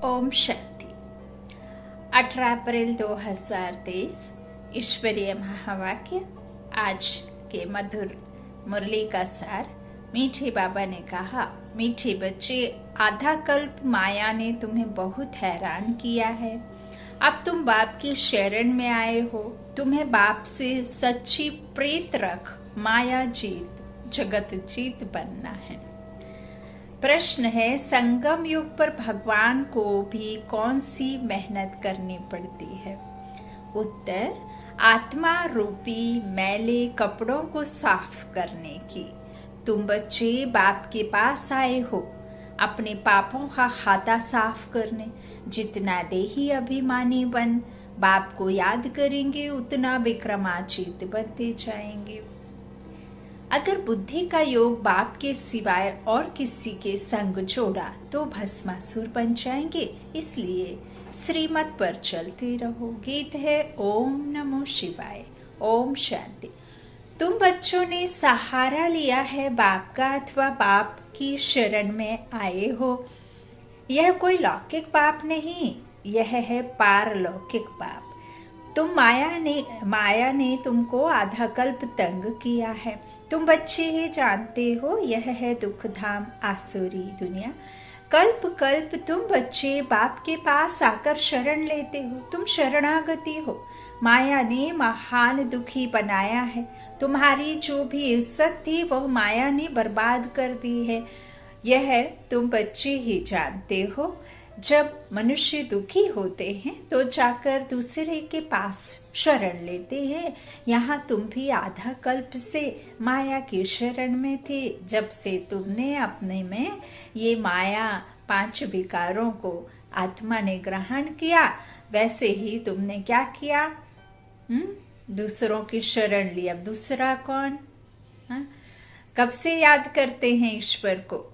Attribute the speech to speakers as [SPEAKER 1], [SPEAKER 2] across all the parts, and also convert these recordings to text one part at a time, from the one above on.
[SPEAKER 1] ओम शांति। 18 अप्रैल 2023 ईश्वरीय महावाक्य। आज के मधुर मुरली का सार। मीठे बाबा ने कहा, मीठे बच्चे, आधा कल्प माया ने तुम्हें बहुत हैरान किया है। अब तुम बाप की शरण में आए हो। तुम्हें बाप से सच्ची प्रीत रख माया जीत जगत जीत बनना है। प्रश्न है, संगम युग पर भगवान को भी कौन सी मेहनत करनी पड़ती है? उत्तर, आत्मा रूपी मैले कपड़ों को साफ करने की। तुम बच्चे बाप के पास आए हो अपने पापों का खाता साफ करने। जितना देही अभिमानी बन बाप को याद करेंगे, उतना विक्रमाजीत बनते जाएंगे। अगर बुद्धि का योग बाप के सिवाय और किसी के संग जोड़ा तो भस्मासुर बन जाएंगे। इसलिए श्रीमत पर चलते रहो। गीत है ओम नमो शिवाय। ओम शांति। तुम बच्चों ने सहारा लिया है बाप का अथवा बाप की शरण में आए हो। यह कोई लौकिक बाप नहीं, यह है पारलौकिक बाप। माया ने तुमको आधा कल्प तंग किया है। तुम बच्चे ही जानते हो, यह है दुख धाम आसुरी दुनिया। कल्प कल्प तुम बच्चे बाप के पास आकर शरण लेते हो। तुम शरणागति हो। माया ने महान दुखी बनाया है। तुम्हारी जो भी इज्जत थी वह माया ने बर्बाद कर दी है। यह तुम बच्चे ही जानते हो। जब मनुष्य दुखी होते हैं तो जाकर दूसरे के पास शरण लेते हैं। यहाँ तुम भी आधा कल्प से माया की शरण में थे। जब से तुमने अपने में ये माया 5 विकारों को आत्मा ने ग्रहण किया, वैसे ही तुमने क्या किया? दूसरों की शरण ली। अब दूसरा कौन? कब से याद करते हैं ईश्वर को?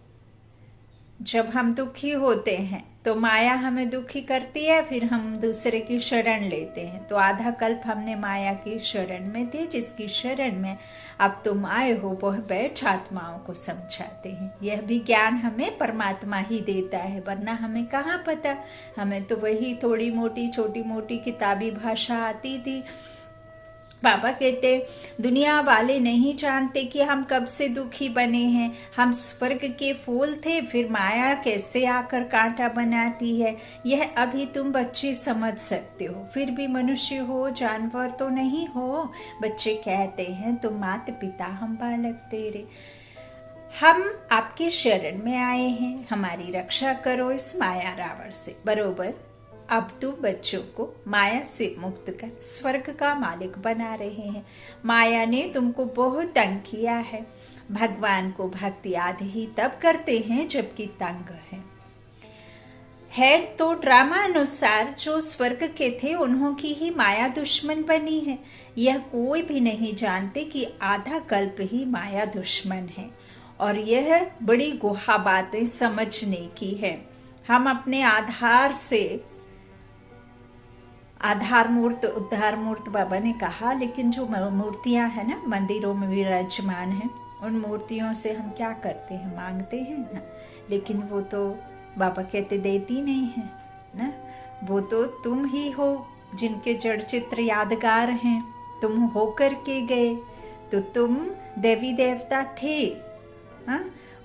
[SPEAKER 1] जब हम दुखी होते हैं तो माया हमें दुखी करती है, फिर हम दूसरे की शरण लेते हैं। तो आधा कल्प हमने माया की शरण में थे, जिसकी शरण में अब तुम आए हो वह बैठ आत्माओं को समझाते हैं। यह भी ज्ञान हमें परमात्मा ही देता है, वरना हमें कहाँ पता। हमें तो वही थोड़ी मोटी छोटी मोटी किताबी भाषा आती थी। बाबा कहते, दुनिया वाले नहीं जानते कि हम कब से दुखी बने हैं। हम स्वर्ग के फूल थे, फिर माया कैसे आकर कांटा बनाती है, यह अभी तुम बच्चे समझ सकते हो। फिर भी मनुष्य हो, जानवर तो नहीं हो। बच्चे कहते हैं, तुम माता पिता, हम बालक तेरे। हम आपके शरण में आए हैं, हमारी रक्षा करो इस माया रावण से। बरोबर अब तुम बच्चों को माया से मुक्त कर स्वर्ग का मालिक बना रहे हैं। माया ने तुमको बहुत तंग किया है। भगवान को भक्ति आदि ही तब करते हैं जबकि तंग है तो ड्रामा अनुसार जो स्वर्ग के थे उन्हों की ही माया दुश्मन बनी है। यह कोई भी नहीं जानते कि आधा कल्प ही माया दुश्मन है। और यह बड़ी गुहा बातें समझने की है। हम अपने आधार से आधार मूर्त उद्धार मूर्त बाबा ने कहा, लेकिन जो मूर्तियां हैं ना मंदिरों में विराजमान हैं, उन मूर्तियों से हम क्या करते हैं? मांगते हैं ना। लेकिन वो तो बाबा कहते देती नहीं है ना। वो तो तुम ही हो जिनके जड़ चित्र यादगार हैं। तुम होकर के गए तो तुम देवी देवता थे।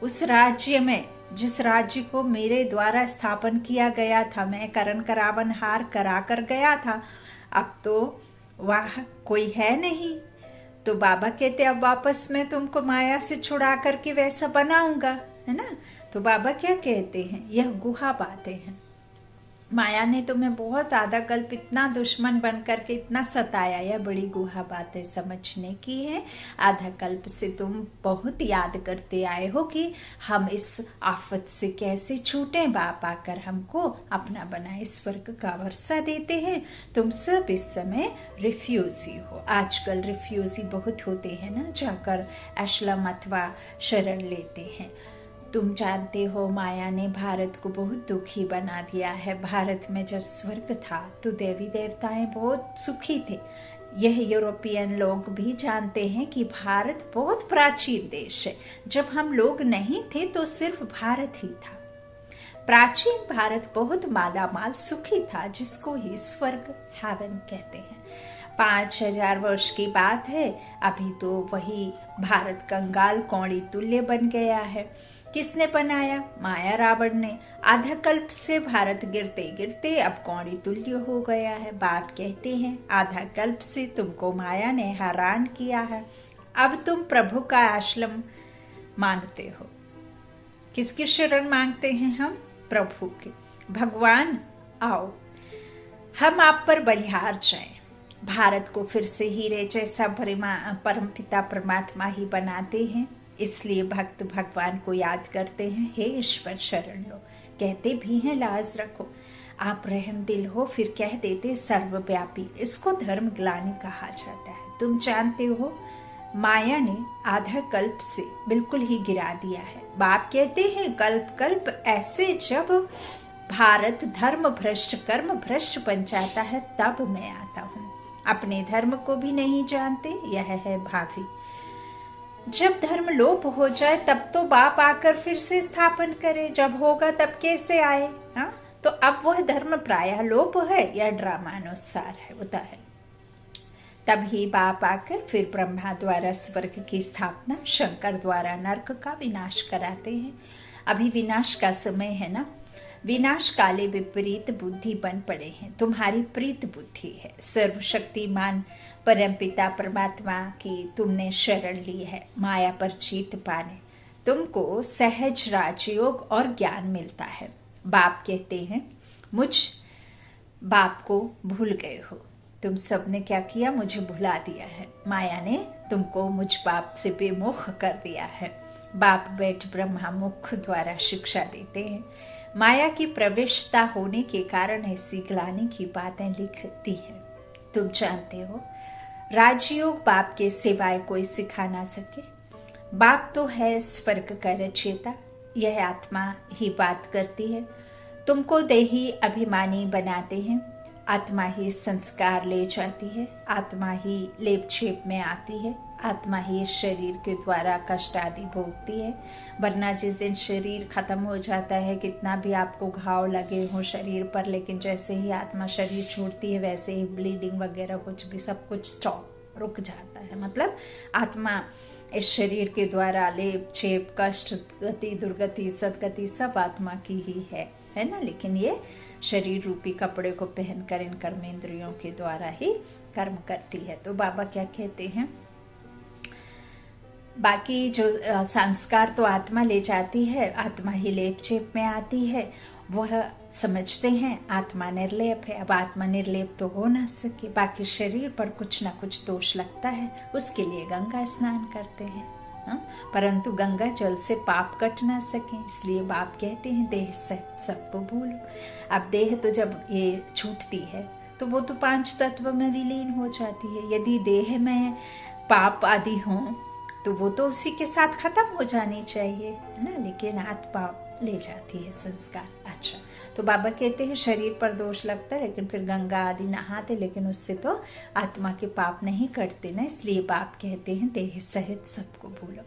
[SPEAKER 1] उस राज्य में जिस राज्य को मेरे द्वारा स्थापन किया गया था, मैं करण करावन हार करा कर गया था, अब तो वह कोई है नहीं। तो बाबा कहते अब वापस मैं तुमको माया से छुड़ा करके वैसा बनाऊंगा, है ना। तो बाबा क्या कहते हैं? यह गुहा बातें हैं। माया ने तुम्हें बहुत आधा कल्प इतना दुश्मन बन करके इतना सताया, यह बड़ी गुहा बातें समझने की है। आधा कल्प से तुम बहुत याद करते आए हो कि हम इस आफत से कैसे छूटे। बाप आकर हमको अपना बनाए स्वर्ग का वर्षा देते हैं। तुम सब इस समय रिफ्यूजी हो। आजकल रिफ्यूजी बहुत होते हैं ना, जाकर असलम अथवा शरण लेते हैं। तुम जानते हो माया ने भारत को बहुत दुखी बना दिया है। भारत में जब स्वर्ग था तो देवी देवताएं बहुत सुखी थे। यह यूरोपियन लोग भी जानते हैं कि भारत बहुत प्राचीन देश है। जब हम लोग नहीं थे तो सिर्फ भारत ही था। प्राचीन भारत बहुत मालामाल सुखी था, जिसको ही स्वर्ग हेवन कहते हैं। 5000 वर्ष की बात है, अभी तो वही भारत कंगाल कौड़ी तुल्य बन गया है। किसने बनाया? माया रावण ने। आधा कल्प से भारत गिरते गिरते अब कौड़ी तुल्य हो गया है। बाप कहते हैं आधा कल्प से तुमको माया ने हैरान किया है, अब तुम प्रभु का आश्रम मांगते हो। किसकी शरण मांगते हैं हम? प्रभु के। भगवान आओ, हम आप पर बलिहार जाएं, भारत को फिर से हीरे जैसा परमपिता परमात्मा ही बनाते हैं। इसलिए भक्त भगवान को याद करते हैं, हे ईश्वर शरण लो। कहते भी हैं लाज रखो, आप रहम दिल हो, फिर कह देते सर्वव्यापी। इसको धर्म ग्लानि कहा जाता है। तुम जानते हो माया ने आधा कल्प से बिल्कुल ही गिरा दिया है। बाप कहते हैं कल्प कल्प ऐसे जब भारत धर्म भ्रष्ट कर्म भ्रष्ट बन जाता है तब मैं आता हूँ। अपने धर्म को भी नहीं जानते, यह है भावी। जब धर्म लोप हो जाए तब तो बाप आकर फिर से स्थापन करे, जब होगा तब कैसे आए? हाँ, तो अब वह धर्म प्रायः लोप है या ड्रामानुसार है, होता है। तभी बाप आकर फिर ब्रह्मा द्वारा स्वर्ग की स्थापना, शंकर द्वारा नरक का विनाश कराते हैं। अभी विनाश का समय है ना। विनाश काले विपरीत बुद्धि बन पड़े हैं। तुम्हारी प्रीत बुद्धि है। सर्वशक्तिमान परमपिता परमात्मा की तुमने शरण ली है। माया पर जीत पाने तुमको सहज राजयोग और ज्ञान मिलता है। बाप कहते हैं मुझ बाप को भूल गए हो। तुम सबने क्या किया? मुझे भुला दिया है। माया ने तुमको मुझ बाप से बेमुख कर दिया है। बाप बैठ ब्रह्मा मुख द्वारा शिक्षा देते हैं। माया की प्रविष्टता होने के कारण ऐसी ग्लानि की बातें लिखती है। तुम जानते हो राजयोग बाप के सिवाय कोई सिखा ना सके। बाप तो है स्वर्ग का रचयिता, यह आत्मा ही बात करती है। तुमको देही अभिमानी बनाते हैं। आत्मा ही संस्कार ले जाती है। आत्मा ही लेप छेप में आती है। आत्मा ही शरीर के द्वारा कष्ट आदि भोगती है। वरना जिस दिन शरीर खत्म हो जाता है, कितना भी आपको घाव लगे हो शरीर पर, लेकिन जैसे ही आत्मा शरीर छोड़ती है वैसे ही ब्लीडिंग वगैरह कुछ भी सब कुछ स्टॉप, रुक जाता है। मतलब आत्मा इस शरीर के द्वारा लेप छेप कष्ट गति दुर्गति सदगति सब आत्मा की ही है ना। लेकिन ये शरीर रूपी कपड़े को पहनकर इन कर्मेंद्रियों के द्वारा ही कर्म करती है। तो बाबा क्या कहते हैं, बाकी जो संस्कार तो आत्मा ले जाती है, आत्मा ही लेप छेप में आती है। वह समझते हैं आत्मा निर्लेप है। अब आत्मा निर्लेप तो हो ना सके, बाकी शरीर पर कुछ ना कुछ दोष लगता है, उसके लिए गंगा स्नान करते हैं। परंतु गंगा जल से पाप कट ना सके, इसलिए बाप कहते हैं देह सबको भूलो। अब देह तो जब ये छूटती है तो वो तो 5 तत्व में विलीन हो जाती है। यदि देह में पाप आदि हो तो वो तो उसी के साथ खत्म हो जानी चाहिए, है ना। लेकिन आत्मा ले जाती है संस्कार। अच्छा, तो बाबा कहते हैं शरीर पर दोष लगता है, लेकिन फिर गंगा आदि नहाते, लेकिन उससे तो आत्मा के पाप नहीं कटते ना। इसलिए बाप कहते हैं देह सहित सबको भूलो।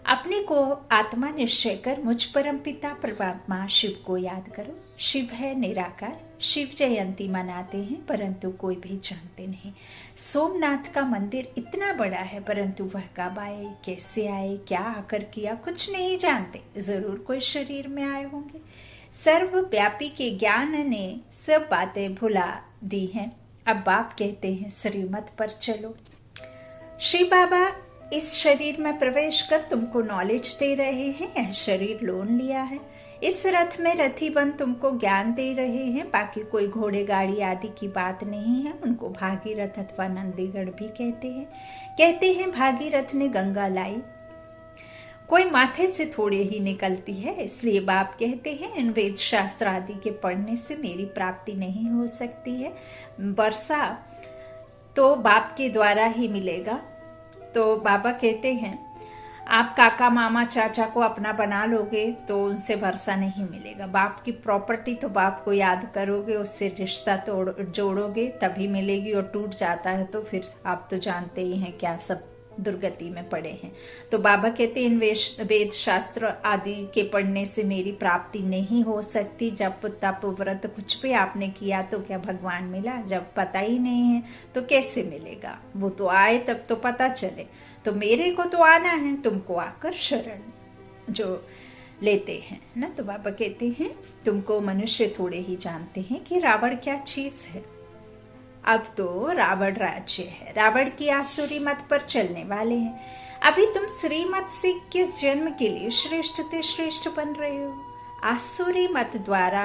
[SPEAKER 1] अपने को आत्मा निश्चय कर मुझ परम पिता परमात्मा शिव को याद करो। शिव है निराकार। शिव जयंती मनाते हैं परंतु कोई भी जानते नहीं। सोमनाथ का मंदिर इतना बड़ा है परंतु वह कब आए, कैसे आए, क्या आकर किया, कुछ नहीं जानते। जरूर कोई शरीर में आए होंगे। सर्वव्यापी के ज्ञान ने सब बातें भुला दी हैं। अब बाप कहते हैं श्रीमत पर चलो। श्री बाबा इस शरीर में प्रवेश कर तुमको नॉलेज दे रहे हैं। यह शरीर लोन लिया है। इस रथ में रथी बन तुमको ज्ञान दे रहे हैं। बाकी कोई घोड़े गाड़ी आदि की बात नहीं है। उनको भागीरथ अथवा नंदीगढ़ भी कहते हैं। कहते हैं भागीरथ ने गंगा लाई, कोई माथे से थोड़े ही निकलती है। इसलिए बाप कहते हैं इन वेद शास्त्र आदि के पढ़ने से मेरी प्राप्ति नहीं हो सकती है। वर्षा तो बाप के द्वारा ही मिलेगा। तो बाबा कहते हैं आप काका मामा चाचा को अपना बना लोगे तो उनसे वर्षा नहीं मिलेगा। बाप की प्रॉपर्टी तो बाप को याद करोगे, उससे रिश्ता जोड़ोगे तभी मिलेगी, और टूट जाता है तो फिर आप तो जानते ही हैं क्या सब दुर्गति में पड़े हैं। तो बाबा कहते हैं इन वेद शास्त्र आदि के पढ़ने से मेरी प्राप्ति नहीं हो सकती। जप तप व्रत कुछ भी आपने किया तो क्या भगवान मिला? जब पता ही नहीं है तो कैसे मिलेगा? वो तो आए तब तो पता चले। तो मेरे को तो आना है, तुमको आकर शरण जो लेते हैं ना। तो बाबा कहते हैं तुमको मनुष्य थोड़े ही जानते हैं कि रावण क्या चीज है। अब तो रावण राज्य है, रावण की आसुरी मत पर चलने वाले हैं। अभी तुम श्रीमत से किस जन्म के लिए श्रेष्ठ ते श्रेष्ठ बन रहे हो? आसुरी मत द्वारा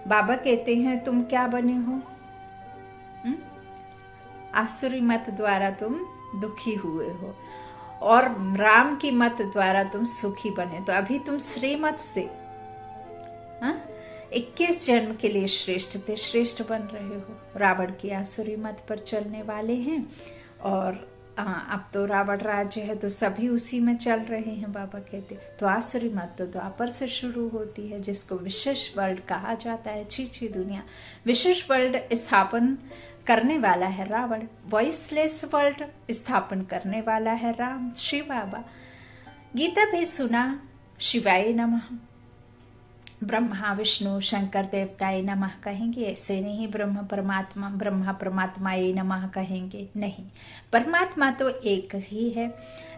[SPEAKER 1] बाबा कहते हैं तुम क्या बने हो? आसुरी मत द्वारा तुम दुखी हुए हो और राम की मत द्वारा तुम सुखी बने। तो अभी तुम श्रीमत से 21 जन्म के लिए श्रेष्ठ थे श्रेष्ठ बन रहे हो। रावण की आसुरी मत पर चलने वाले हैं और अब तो रावण राज्य है तो सभी उसी में चल रहे हैं। बाबा कहते तो आसुरी मत तो द्वापर से शुरू होती है, जिसको विशेष वर्ल्ड कहा जाता है। छी दुनिया, विशेष वर्ल्ड स्थापन करने वाला है रावण, वॉइसलेस वर्ल्ड स्थापन करने वाला है राम श्री बाबा। गीता भी सुना, शिवाय नमः, ब्रह्मा विष्णु शंकर देवताए नमः कहेंगे, ऐसे नहीं ब्रह्मा परमात्माए नमः कहेंगे, नहीं, परमात्मा तो एक ही है,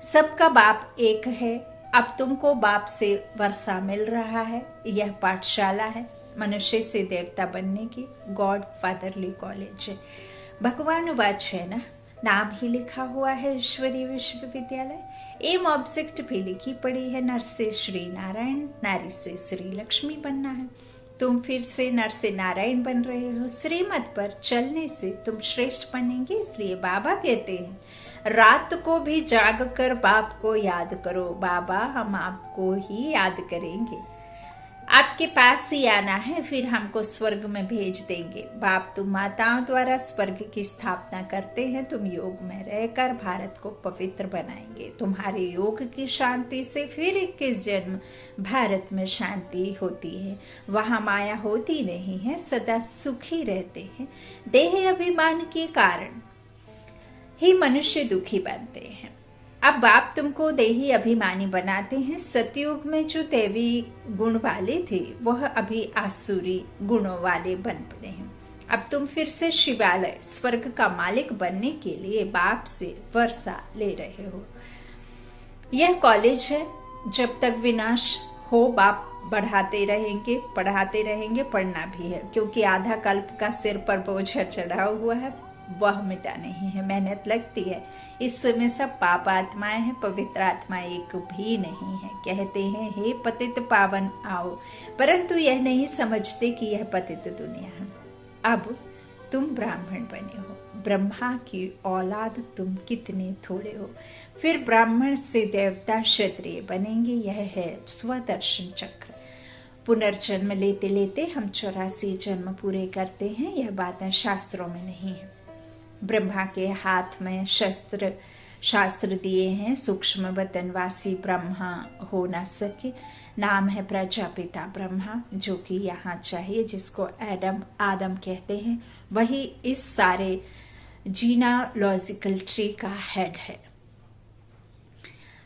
[SPEAKER 1] सबका बाप एक है। अब तुमको बाप से वर्षा मिल रहा है, यह पाठशाला है मनुष्य से देवता बनने की, गॉड फादरली कॉलेज है। भगवान वाच है ना, नाम ही लिखा हुआ है ईश्वरीय विश्वविद्यालय। एम ऑब्जेक्ट भी लिखी पड़ी है, नर से श्री नारायण, नारी से श्री लक्ष्मी बनना है। तुम फिर से नर से नारायण बन रहे हो। श्रीमत पर चलने से तुम श्रेष्ठ बनेंगे। इसलिए बाबा कहते हैं रात को भी जाग कर बाप को याद करो। बाबा हम आपको ही याद करेंगे, आपके पास ही आना है, फिर हमको स्वर्ग में भेज देंगे। बाप तुम माताओं द्वारा स्वर्ग की स्थापना करते हैं, तुम योग में रहकर भारत को पवित्र बनाएंगे। तुम्हारे योग की शांति से फिर 21 जन्म भारत में शांति होती है, वहां माया होती नहीं है, सदा सुखी रहते हैं। देह अभिमान के कारण ही मनुष्य दुखी बनते हैं। अब बाप तुमको देही अभिमानी बनाते हैं। सतयुग में जो दैवी गुण वाले थे वह अभी आसुरी गुणों वाले बन पड़े हैं। अब तुम फिर से शिवालय स्वर्ग का मालिक बनने के लिए बाप से वर्षा ले रहे हो। यह कॉलेज है, जब तक विनाश हो बाप बढ़ाते रहेंगे, पढ़ाते रहेंगे, पढ़ना भी है, क्योंकि आधा कल्प का सिर पर बोझ चढ़ा हुआ है, वह मिटा नहीं है, मेहनत लगती है। इस समय सब पाप आत्माएं हैं, पवित्र आत्मा एक भी नहीं है। कहते हैं हे पतित पावन आओ, परंतु यह नहीं समझते कि यह पतित दुनिया है। अब तुम ब्राह्मण बने हो, ब्रह्मा की औलाद तुम कितने थोड़े हो। फिर ब्राह्मण से देवता क्षत्रिय बनेंगे, यह है स्वदर्शन चक्र। पुनर्जन्म लेते लेते हम 84 जन्म पूरे करते हैं, यह बातें शास्त्रों में नहीं है। ब्रह्मा के हाथ में शास्त्र दिए हैं, सूक्ष्म वतनवासी ब्रह्मा हो न सके। नाम है प्रजापिता ब्रह्मा, जो कि यहाँ चाहिए, जिसको आदम कहते हैं, वही इस सारे जीनालॉजिकल ट्री का हेड है।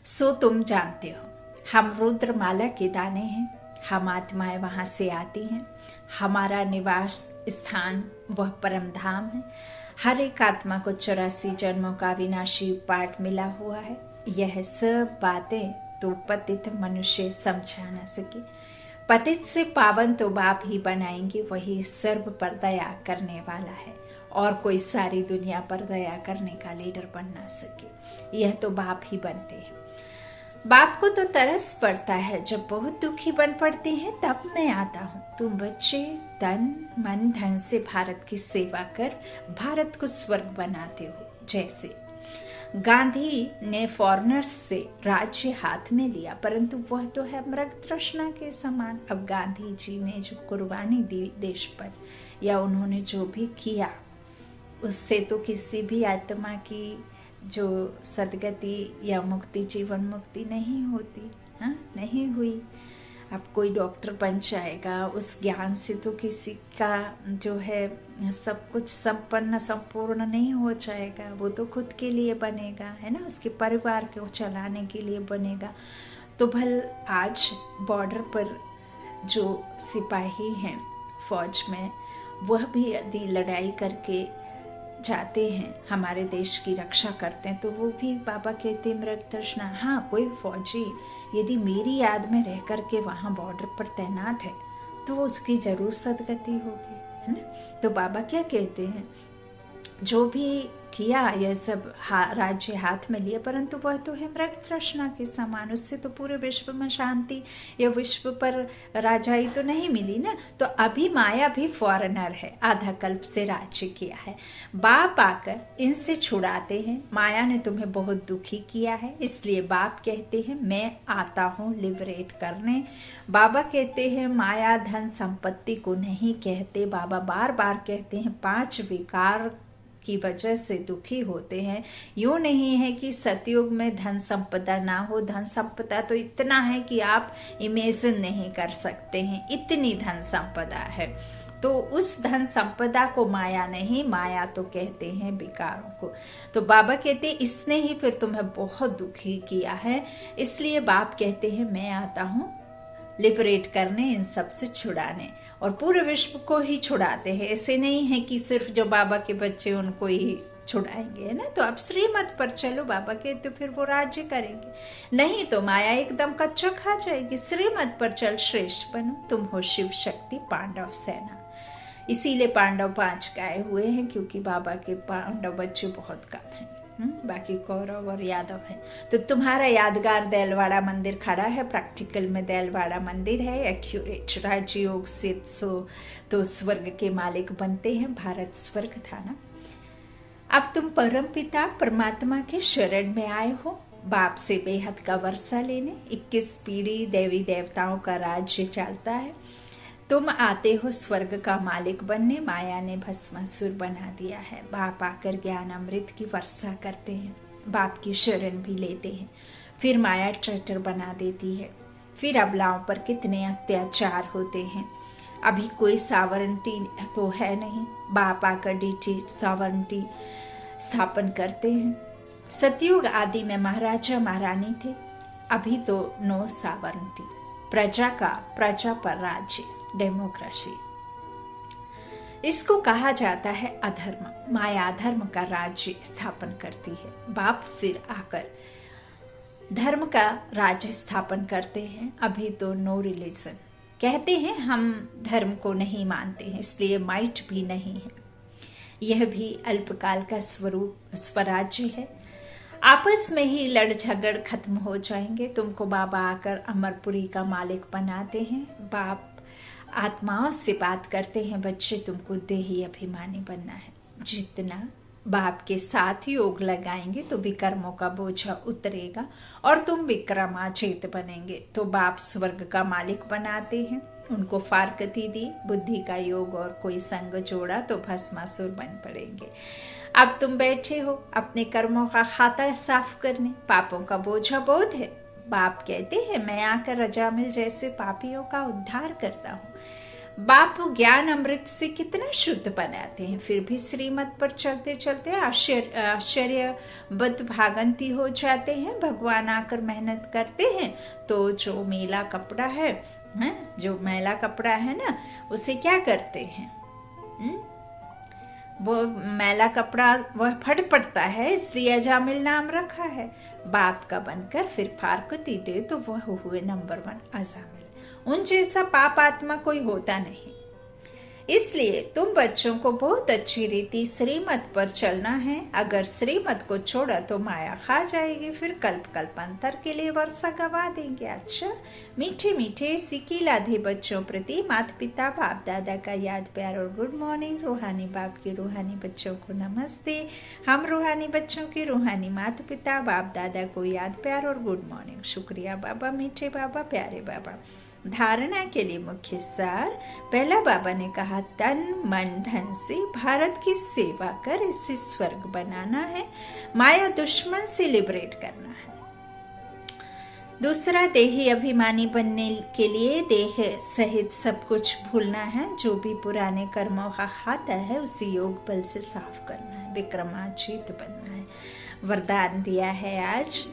[SPEAKER 1] सो तुम जानते हो हम रुद्रमाला के दाने हैं, हम आत्माएं वहां से आती हैं, हमारा निवास स्थान वह परम धाम है। हर एक आत्मा को 84 जन्मों का विनाशी पाठ मिला हुआ है। यह सब बातें तो पतित मनुष्य समझा न सके। पतित से पावन तो बाप ही बनाएंगे, वही सर्व पर दया करने वाला है, और कोई सारी दुनिया पर दया करने का लीडर बन ना सके। यह तो बाप ही बनते हैं। बाप को तो तरस पड़ता है, जब बहुत दुखी बन पड़ते हैं तब मैं आता हूँ। तुम बच्चे तन मन धन से भारत की सेवा कर भारत को स्वर्ग बनाते हो। जैसे गांधी ने फॉरेनर्स से राज्य हाथ में लिया, परंतु वह तो है मृग तृष्णा के समान। अब गांधी जी ने जो कुर्बानी दी देश पर, या उन्होंने जो भी किया, उससे तो किसी भी आत्मा की जो सदगति या मुक्ति, जीवन मुक्ति नहीं होती, हाँ नहीं हुई। अब कोई डॉक्टर बन जाएगा, उस ज्ञान से तो किसी का जो है सब कुछ संपूर्ण नहीं हो जाएगा। वो तो खुद के लिए बनेगा, है ना, उसके परिवार को चलाने के लिए बनेगा। तो भल आज बॉर्डर पर जो सिपाही हैं फौज में, वह भी यदि लड़ाई करके जाते हैं, हमारे देश की रक्षा करते हैं, तो वो भी बाबा कहते हैं मृग तृष्णा। हाँ, कोई फौजी यदि मेरी याद में रह करके वहाँ बॉर्डर पर तैनात है तो उसकी जरूर सदगति होगी, है ना। तो बाबा क्या कहते हैं, जो भी किया यह सब राज्य हाथ में लिए, परंतु वह तो है मृग तृष्णा के समान, उससे तो पूरे विश्व में शांति या विश्व पर राजाई तो नहीं मिली ना। तो अभी माया भी फॉरेनर है, आधा कल्प से राज्य किया है। बाप आकर इनसे छुड़ाते हैं। माया ने तुम्हें बहुत दुखी किया है, इसलिए बाप कहते हैं मैं आता हूँ लिबरेट करने। बाबा कहते हैं माया धन संपत्ति को नहीं कहते। बाबा बार बार कहते हैं 5 विकार की वजह से दुखी होते हैं। यूं नहीं है कि सतयुग में धन संपदा ना हो, धन संपदा तो इतना है कि आप इमेजिन नहीं कर सकते हैं, इतनी धन संपदा है। तो उस धन संपदा को माया नहीं, माया तो कहते हैं विकारों को। तो बाबा कहते हैं इसने ही फिर तुम्हें बहुत दुखी किया है, इसलिए बाप कहते हैं मैं आता हूँ लिबरेट करने, इन सब से छुड़ाने, और पूरे विश्व को ही छुड़ाते हैं। ऐसे नहीं है कि सिर्फ जो बाबा के बच्चे उनको ही छुड़ाएंगे, है ना। तो अब श्रीमत पर चलो, बाबा कहते फिर वो राज्य करेंगे, नहीं तो माया एकदम कच्चा खा जाएगी। श्रीमत पर चल, श्रेष्ठ बनो, तुम हो शिव शक्ति पांडव सेना। इसीलिए पांडव 5 गाये हुए हैं, क्योंकि बाबा के पांडव बच्चे बहुत कम हैं, बाकी कौरव और यादव है। तो तुम्हारा यादगार देलवाड़ा मंदिर खड़ा है, प्रैक्टिकल में देलवाड़ा मंदिर है, एक्यूरेट। राजयोग से तो स्वर्ग के मालिक बनते हैं, भारत स्वर्ग था ना। अब तुम परम पिता परमात्मा के शरण में आए हो, बाप से बेहद का वर्षा लेने। 21 पीढ़ी देवी देवताओं का राज्य चलता है। तुम आते हो स्वर्ग का मालिक बनने, माया ने भस्मासुर बना दिया है। बाप आकर ज्ञान अमृत की वर्षा करते हैं, बाप की शरण भी लेते हैं, फिर माया ट्रैक्टर बना देती है। फिर अबलाओं पर कितने अत्याचार होते हैं। अभी कोई सॉवरेंटी तो है नहीं, बाप आकर डीटी सॉवरेंटी स्थापन करते हैं। सतयुग आदि में महाराजा महारानी थे, अभी तो नो सॉवरेंटी, प्रजा पर राज्य, डेमोक्रेसी। इसको कहा जाता है अधर्म। माया अधर्म का राज्य स्थापन करती है, बाप फिर आकर धर्म का राज्य स्थापन करते हैं। अभी तो नो रिलीजन, कहते हैं हम धर्म को नहीं मानते हैं, इसलिए माइट भी नहीं है। यह भी अल्पकाल का स्वराज्य है, आपस में ही लड़ झगड़ खत्म हो जाएंगे। तुमको बाबा आकर अमरपुरी का मालिक बनाते हैं। बाप आत्माओं से बात करते हैं, बच्चे तुमको देही अभिमानी बनना है। जितना बाप के साथ योग लगाएंगे तो विकर्मों का बोझा उतरेगा और तुम विक्रमाजित बनेंगे। तो बाप स्वर्ग का मालिक बनाते हैं, उनको फारकती दी, बुद्धि का योग और कोई संग जोड़ा तो भस्मासुर बन पड़ेंगे। अब तुम बैठे हो अपने कर्मों का खाता साफ करने, पापों का बोझा बहुत है। बाप कहते हैं मैं आकर रजामिल जैसे पापियों का उद्धार करता हूँ। बाप ज्ञान अमृत से कितना शुद्ध बनाते हैं, फिर भी श्रीमत पर चलते चलते आश्चर्यबद्ध भागंती हो जाते हैं। भगवान आकर मेहनत करते हैं तो जो मैला कपड़ा है, जो मैला कपड़ा है ना, उसे क्या करते हैं, वो मैला कपड़ा वह फट पड़ता है, इसलिए अजामिल नाम रखा है। बाप का बनकर फिर फारकती दे तो वह हुए नंबर 1 अजामिल। उन जैसा पाप आत्मा कोई होता नहीं। इसलिए तुम बच्चों को बहुत अच्छी रीति श्रीमत पर चलना है। अगर श्रीमत को छोड़ा तो माया खा जाएगी, फिर कल्प कल्पांतर के लिए वर्षा गवा देंगे। अच्छा, मीठे मीठे सिकी लाधे बच्चों प्रति माता पिता बाप दादा का याद प्यार और गुड मॉर्निंग। रूहानी बाप के रूहानी बच्चों को नमस्ते। हम रूहानी बच्चों के रूहानी माता पिता बाप दादा को याद प्यार और गुड मॉर्निंग। शुक्रिया बाबा, मीठे बाबा, प्यारे बाबा। धारणा के लिए मुख्य सार, पहला बाबा ने कहा तन मन धन से भारत की सेवा कर इसे स्वर्ग बनाना है, माया दुश्मन से लिबरेट करना है। दूसरा, देही अभिमानी बनने के लिए देह सहित सब कुछ भूलना है। जो भी पुराने कर्मों का खाता है उसे योग बल से साफ करना है, विक्रमाजीत बनना है। वरदान दिया है आज,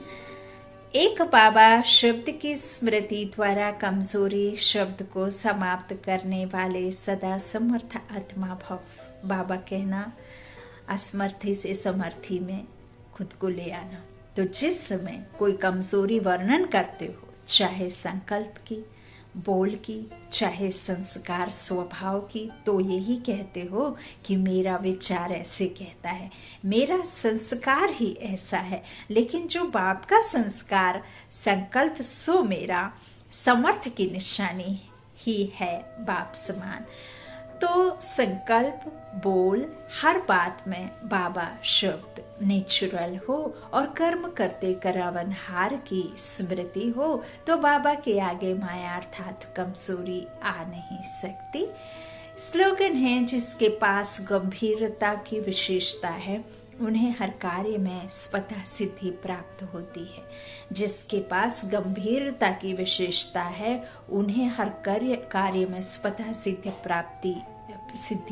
[SPEAKER 1] एक बाबा शब्द की स्मृति द्वारा कमजोरी शब्द को समाप्त करने वाले सदा समर्थ आत्मा भव। बाबा कहना, असमर्थी से समर्थी में खुद को ले आना। तो जिस समय कोई कमजोरी वर्णन करते हो, चाहे संकल्प की, बोल की, चाहे संस्कार स्वभाव की, तो यही कहते हो कि मेरा विचार ऐसे कहता है, मेरा संस्कार ही ऐसा है। लेकिन जो बाप का संस्कार संकल्प सो मेरा समर्थ की निशानी ही है बाप समान। तो संकल्प बोल हर बात में बाबा शब्द नेचुरल हो और कर्म करते करावन हार की स्मृति हो, तो बाबा के आगे माया अर्थात कमजोरी आ नहीं सकती। स्लोगन है, जिसके पास गंभीरता की विशेषता है उन्हें हर कार्य में स्वतः सिद्धि प्राप्त होती है। जिसके पास गंभीरता की विशेषता है उन्हें हर कार्य में स्वतः सिद्धि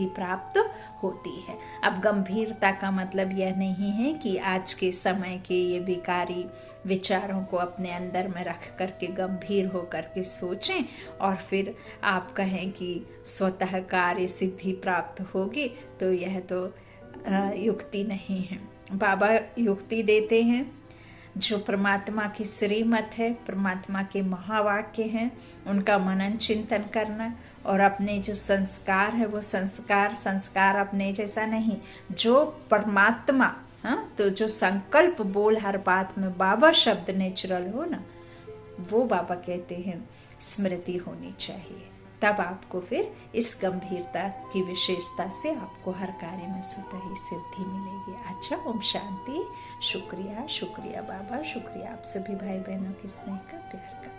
[SPEAKER 1] प्राप्त होती है। अब गंभीरता का मतलब यह नहीं है कि आज के समय के ये विकारी विचारों को अपने अंदर में रख करके गंभीर होकर के सोचें और फिर आप कहें कि स्वतः कार्य सिद्धि प्राप्त होगी, तो यह तो युक्ति नहीं है। बाबा युक्ति देते हैं, जो परमात्मा की श्रीमत है, परमात्मा के महावाक्य हैं, उनका मनन चिंतन करना और अपने जो संस्कार है वो संस्कार अपने जैसा नहीं, जो परमात्मा, तो जो संकल्प बोल हर बात में बाबा शब्द नेचुरल हो ना, वो बाबा कहते हैं स्मृति होनी चाहिए। तब आपको फिर इस गंभीरता की विशेषता से आपको हर कार्य में स्वतः ही सिद्धि मिलेगी। अच्छा, ओम शांति। शुक्रिया बाबा, शुक्रिया आप सभी भाई बहनों के स्नेह का, प्यार का।